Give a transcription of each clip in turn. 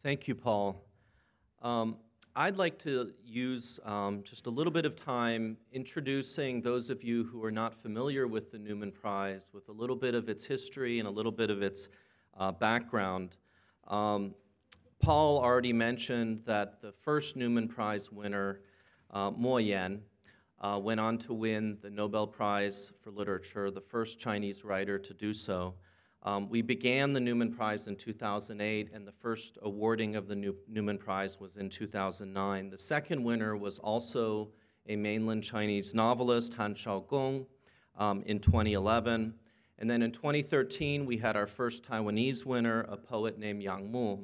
Thank you, Paul. Um, I'd like to use just a little bit of time introducing those of you who are not familiar with the Newman Prize with a little bit of its history and a little bit of its background. Um, Paul already mentioned that the first Newman Prize winner, Mo Yan, went on to win the Nobel Prize for Literature, the first Chinese writer to do so. We began the Newman Prize in 2008, and the first awarding of the Newman Prize was in 2009. The second winner was also a mainland Chinese novelist, Han Xiaogong, in 2011. And then in 2013, we had our first Taiwanese winner, a poet named Yang Mu.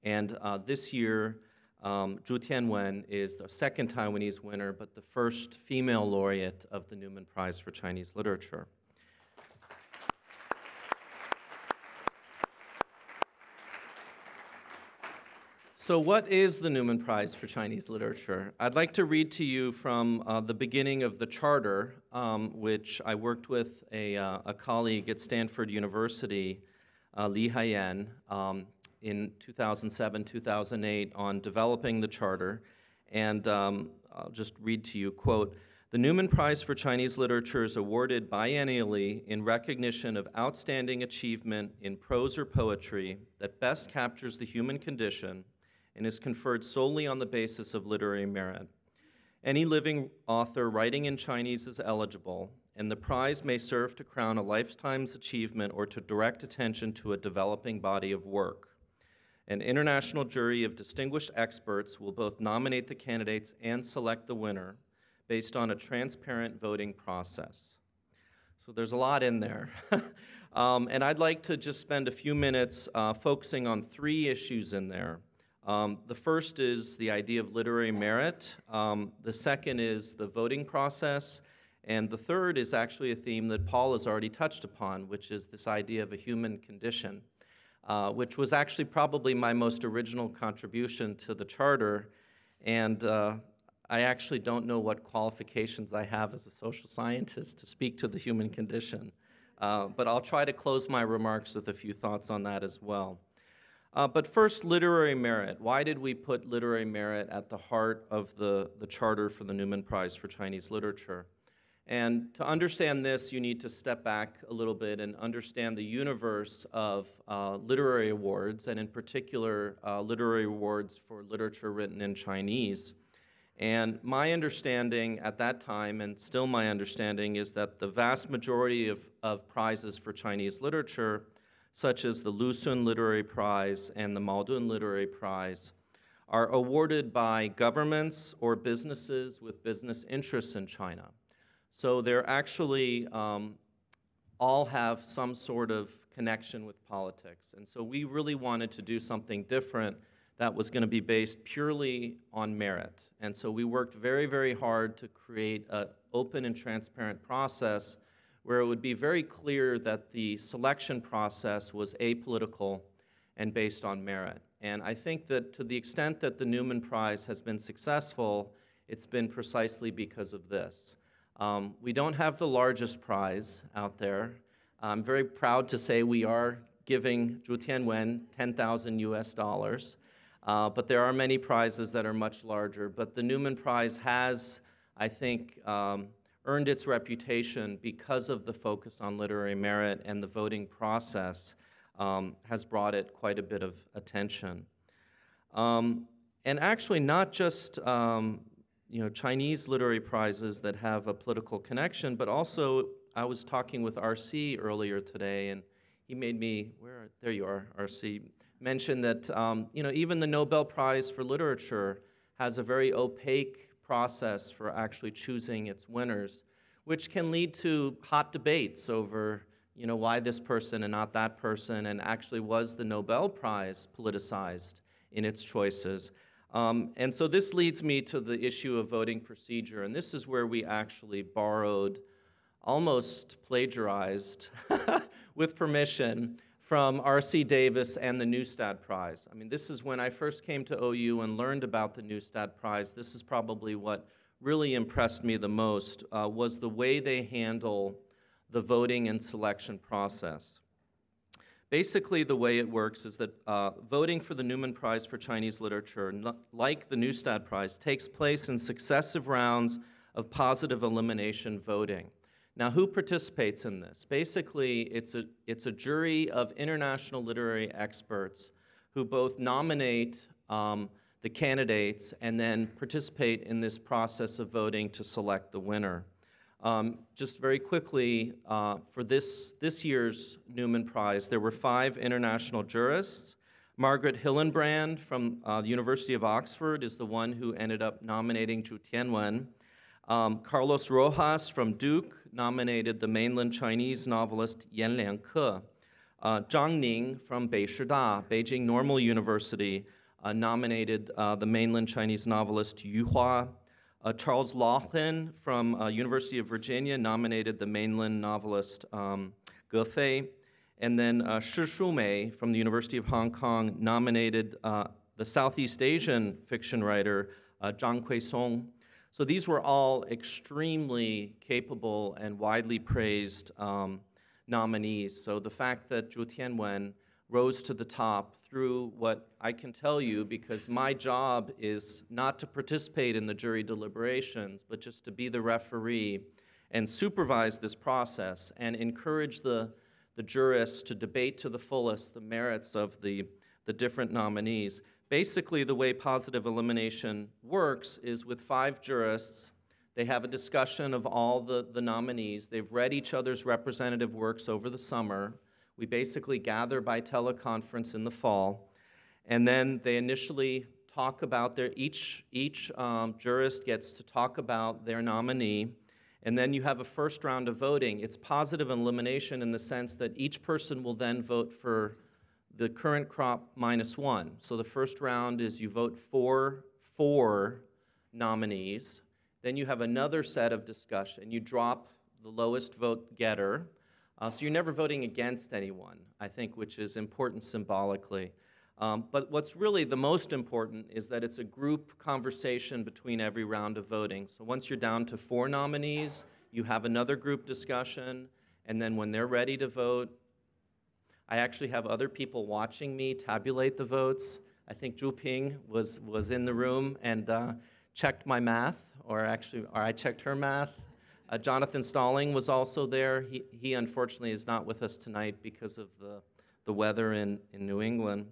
And this year, Zhu Tianwen is the second Taiwanese winner, but the first female laureate of the Newman Prize for Chinese Literature. So what is the Newman Prize for Chinese Literature? I'd like to read to you from the beginning of the charter, which I worked with a colleague at Stanford University, Li Haiyan, in 2007, 2008 on developing the charter. And I'll just read to you, quote, "The Newman Prize for Chinese Literature is awarded biennially in recognition of outstanding achievement in prose or poetry that best captures the human condition and is conferred solely on the basis of literary merit. Any living author writing in Chinese is eligible, and the prize may serve to crown a lifetime's achievement or to direct attention to a developing body of work. An international jury of distinguished experts will both nominate the candidates and select the winner based on a transparent voting process." So there's a lot in there. And I'd like to just spend a few minutes focusing on three issues in there. The first is the idea of literary merit. The second is the voting process. And the third is actually a theme that Paul has already touched upon, which is this idea of a human condition, which was actually probably my most original contribution to the charter. And I actually don't know what qualifications I have as a social scientist to speak to the human condition. But I'll try to close my remarks with a few thoughts on that as well. But first, literary merit. Why did we put literary merit at the heart of the charter for the Newman Prize for Chinese Literature? And to understand this, you need to step back a little bit and understand the universe of literary awards, and in particular, literary awards for literature written in Chinese. And my understanding at that time, and still my understanding, is that the vast majority of prizes for Chinese literature, such as the Lusun Literary Prize and the Maodun Literary Prize, are awarded by governments or businesses with business interests in China. So they're actually all have some sort of connection with politics. And so we really wanted to do something different that was going to be based purely on merit. And so we worked very, very hard to create an open and transparent process where it would be very clear that the selection process was apolitical and based on merit. And I think that to the extent that the Newman Prize has been successful, it's been precisely because of this. We don't have the largest prize out there. I'm very proud to say we are giving Zhu Tianwen $10,000 US, but there are many prizes that are much larger. But the Newman Prize has, I think, earned its reputation because of the focus on literary merit, and the voting process has brought it quite a bit of attention. And actually not just Chinese literary prizes that have a political connection, but also I was talking with RC earlier today, and he made me, there you are, RC, mention that even the Nobel Prize for Literature has a very opaque process for actually choosing its winners, which can lead to hot debates over why this person and not that person, and actually was the Nobel Prize politicized in its choices. And so this leads me to the issue of voting procedure, and this is where we actually borrowed, almost plagiarized, with permission, from R.C. Davis and the Neustadt Prize. I mean, this is when I first came to OU and learned about the Neustadt Prize. This is probably what really impressed me the most, was the way they handle the voting and selection process. Basically, the way it works is that voting for the Newman Prize for Chinese Literature, like the Neustadt Prize, takes place in successive rounds of positive elimination voting. Now, who participates in this? Basically, it's a jury of international literary experts who both nominate the candidates and then participate in this process of voting to select the winner. Just very quickly, for this year's Newman Prize, there were 5 international jurists. Margaret Hillenbrand from the University of Oxford is the one who ended up nominating Zhu Tianwen. Carlos Rojas from Duke nominated the mainland Chinese novelist Yan Liangke. Zhang Ning from Beijing Normal University nominated the mainland Chinese novelist Yu Hua. Charles Laughlin from University of Virginia nominated the mainland novelist Ge Fei. And then Shi Shumei from the University of Hong Kong nominated the Southeast Asian fiction writer Zhang Kuisong. So these were all extremely capable and widely praised nominees. So the fact that Zhu Tianwen rose to the top through what I can tell you, because my job is not to participate in the jury deliberations, but just to be the referee and supervise this process and encourage the jurists to debate to the fullest the merits of the different nominees. Basically, the way positive elimination works is with 5 jurists. They have a discussion of all the nominees. They've read each other's representative works over the summer. We basically gather by teleconference in the fall. And then they initially talk about each jurist gets to talk about their nominee. And then you have a first round of voting. It's positive elimination in the sense that each person will then vote for the current crop -1. So the first round is you vote for 4 nominees. Then you have another set of discussion. You drop the lowest vote getter. So you're never voting against anyone, I think, which is important symbolically. But what's really the most important is that it's a group conversation between every round of voting. So once you're down to 4 nominees, you have another group discussion, and then when they're ready to vote, I actually have other people watching me tabulate the votes. I think Zhu Ping was in the room and checked my math, or I checked her math. Jonathan Stalling was also there. He unfortunately is not with us tonight because of the weather in New England.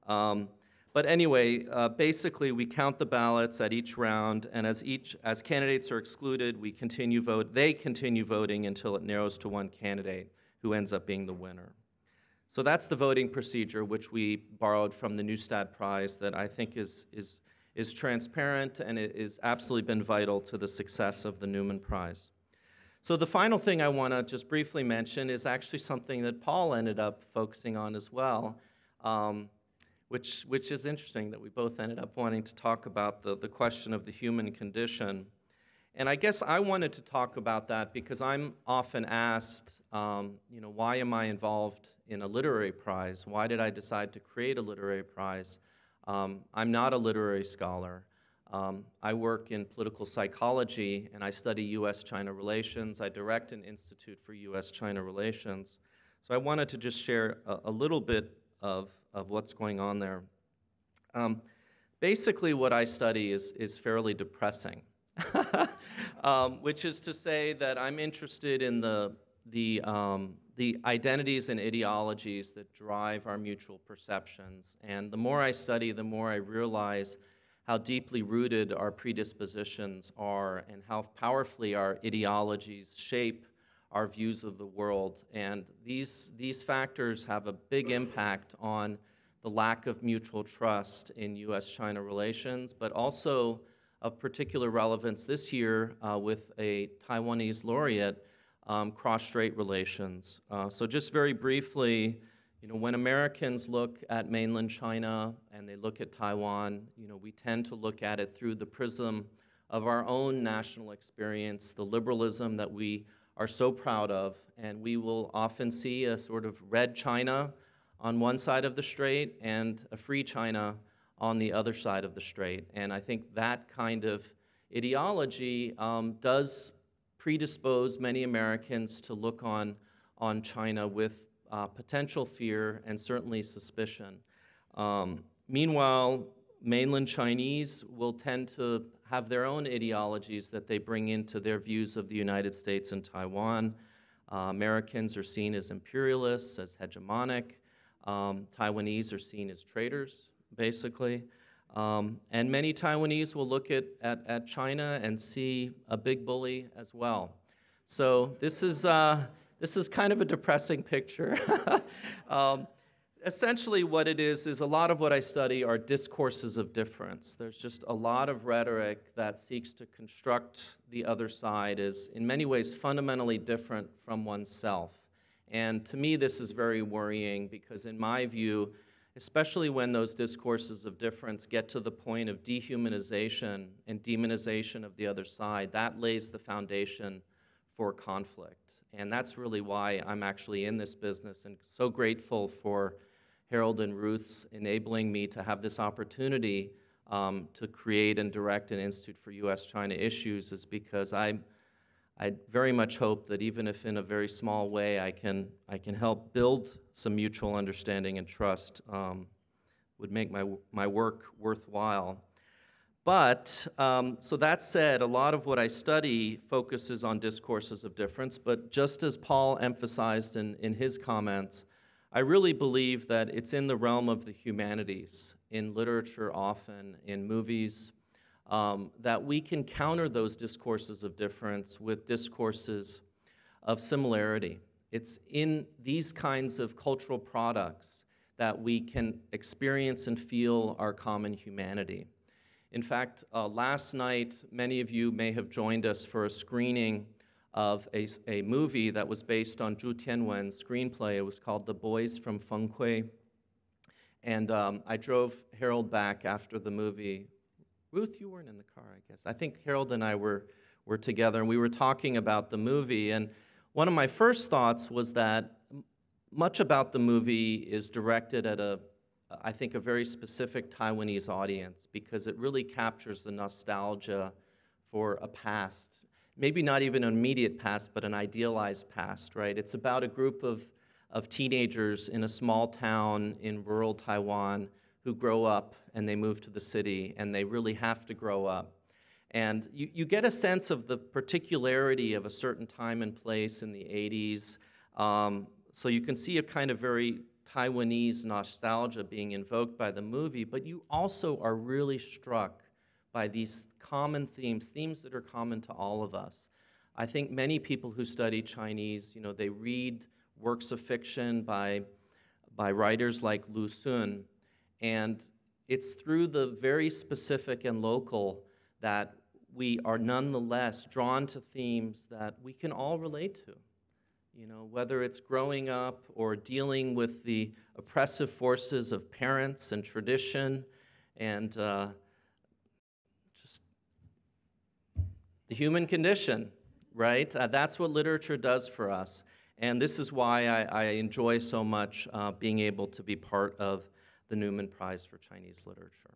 But anyway, basically we count the ballots at each round, and as candidates are excluded, they continue voting until it narrows to one candidate who ends up being the winner. So that's the voting procedure, which we borrowed from the Neustadt Prize, that I think is transparent, and it has absolutely been vital to the success of the Newman Prize. So the final thing I want to just briefly mention is actually something that Paul ended up focusing on as well, which is interesting that we both ended up wanting to talk about the question of the human condition. And I guess I wanted to talk about that because I'm often asked, why am I involved in a literary prize? Why did I decide to create a literary prize? I'm not a literary scholar. I work in political psychology, and I study U.S.-China relations. I direct an institute for U.S.-China relations. So I wanted to just share a little bit of what's going on there. Basically, what I study is fairly depressing, which is to say that I'm interested in the identities and ideologies that drive our mutual perceptions. And the more I study, the more I realize how deeply rooted our predispositions are and how powerfully our ideologies shape our views of the world. And these factors have a big impact on the lack of mutual trust in U.S.-China relations, but also of particular relevance this year with a Taiwanese laureate, cross-strait relations. So just very briefly, when Americans look at mainland China and they look at Taiwan, we tend to look at it through the prism of our own national experience, the liberalism that we are so proud of, and we will often see a sort of red China on one side of the strait and a free China on the other side of the strait. And I think that kind of ideology does predispose many Americans to look on China with potential fear, and certainly suspicion. Meanwhile, mainland Chinese will tend to have their own ideologies that they bring into their views of the United States and Taiwan. Americans are seen as imperialists, as hegemonic. Taiwanese are seen as traitors, basically. And many Taiwanese will look at China and see a big bully as well. So this is kind of a depressing picture. Essentially what it is a lot of what I study are discourses of difference. There's just a lot of rhetoric that seeks to construct the other side as in many ways fundamentally different from oneself. And to me this is very worrying because in my view, especially when those discourses of difference get to the point of dehumanization and demonization of the other side, that lays the foundation for conflict. And that's really why I'm actually in this business and so grateful for Harold and Ruth's enabling me to have this opportunity to create and direct an Institute for U.S.-China Issues is because I very much hope that even if in a very small way I can help build some mutual understanding and trust, would make my work worthwhile. But, so that said, a lot of what I study focuses on discourses of difference, but just as Paul emphasized in his comments, I really believe that it's in the realm of the humanities, in literature often, in movies, that we can counter those discourses of difference with discourses of similarity. It's in these kinds of cultural products that we can experience and feel our common humanity. In fact, last night, many of you may have joined us for a screening of a movie that was based on Zhu Tianwen's screenplay. It was called The Boys from Fenghui. And I drove Harold back after the movie. Ruth, you weren't in the car, I guess. I think Harold and I were together, and we were talking about the movie. And one of my first thoughts was that much about the movie is directed at I think, a very specific Taiwanese audience because it really captures the nostalgia for a past, maybe not even an immediate past, but an idealized past, right? It's about a group of teenagers in a small town in rural Taiwan who grow up and they move to the city, and they really have to grow up. And you get a sense of the particularity of a certain time and place in the 80s, so you can see a kind of very Taiwanese nostalgia being invoked by the movie, but you also are really struck by these common themes that are common to all of us. I think many people who study Chinese, they read works of fiction by writers like Lu Sun, and it's through the very specific and local that we are nonetheless drawn to themes that we can all relate to. Whether it's growing up or dealing with the oppressive forces of parents and tradition and just the human condition, right? That's what literature does for us. And this is why I enjoy so much being able to be part of the Newman Prize for Chinese Literature.